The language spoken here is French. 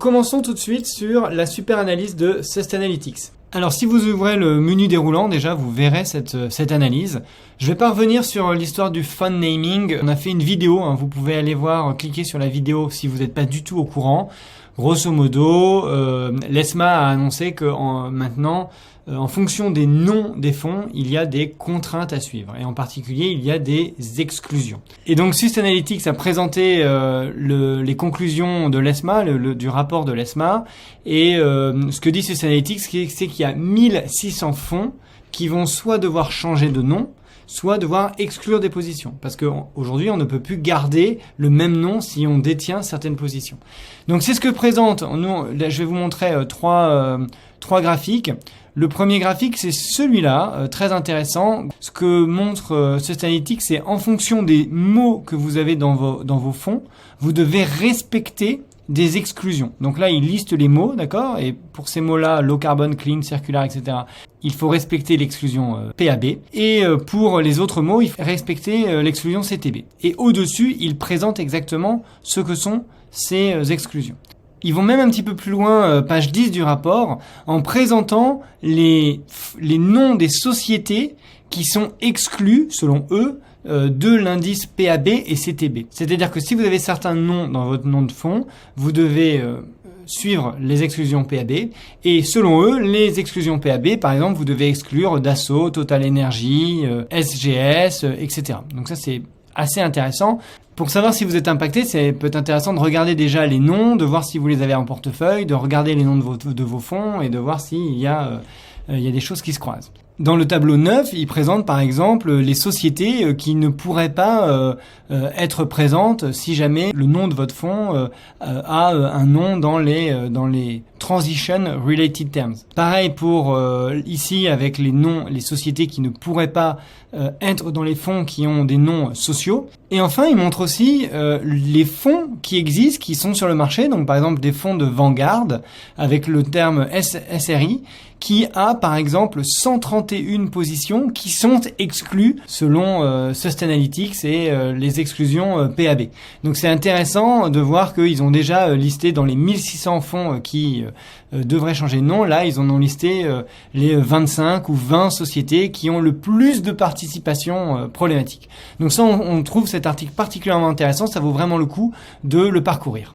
commençons tout de suite sur la super analyse de Sustainalytics. Alors si vous ouvrez le menu déroulant, déjà vous verrez cette analyse. Je ne vais pas revenir sur l'histoire du fund naming. On a fait une vidéo, vous pouvez aller voir, cliquer sur la vidéo si vous n'êtes pas du tout au courant. Grosso modo, l'ESMA a annoncé que maintenant, en fonction des noms des fonds, il y a des contraintes à suivre. Et en particulier, il y a des exclusions. Et donc, Sustainalytics a présenté les conclusions de l'ESMA, du rapport de l'ESMA. Et ce que dit Sustainalytics, c'est qu'il y a 1600 fonds qui vont soit devoir changer de nom, soit devoir exclure des positions. Parce qu'aujourd'hui, on ne peut plus garder le même nom si on détient certaines positions. Donc, c'est ce que présente. Là, je vais vous montrer trois graphiques. Le premier graphique, c'est celui-là, très intéressant. Ce que montre Sustainalytics, c'est en fonction des mots que vous avez dans vos fonds, vous devez respecter des exclusions. Donc là, il liste les mots, d'accord? Et pour ces mots-là, low carbon, clean, circular, etc., il faut respecter l'exclusion PAB. Et pour les autres mots, il faut respecter l'exclusion CTB. Et au-dessus, il présente exactement ce que sont ces exclusions. Ils vont même un petit peu plus loin, page 10 du rapport, en présentant les noms des sociétés qui sont exclus, selon eux, de l'indice PAB et CTB. C'est-à-dire que si vous avez certains noms dans votre nom de fonds, vous devez suivre les exclusions PAB. Et selon eux, les exclusions PAB, par exemple, vous devez exclure Dassault, Total Energy, SGS, etc. Donc ça, c'est assez intéressant. Pour savoir si vous êtes impacté, c'est peut-être intéressant de regarder déjà les noms, de voir si vous les avez en portefeuille, de regarder les noms de vos fonds et de voir s'il y a des choses qui se croisent. Dans le tableau 9, il présente par exemple les sociétés qui ne pourraient pas être présentes si jamais le nom de votre fonds a un nom dans les Transition Related Terms. Pareil pour ici avec les sociétés qui ne pourraient pas être dans les fonds qui ont des noms sociaux. Et enfin, il montre aussi les fonds qui existent, qui sont sur le marché. Donc par exemple des fonds de Vanguard avec le terme SRI qui a par exemple 131 positions qui sont exclues selon Sustainalytics et les exclusions PAB. Donc c'est intéressant de voir qu'ils ont déjà listé dans les 1600 fonds qui devraient changer de nom. Là, ils en ont listé les 25 ou 20 sociétés qui ont le plus de participation problématique. Donc ça, on trouve cet article particulièrement intéressant. Ça vaut vraiment le coup de le parcourir.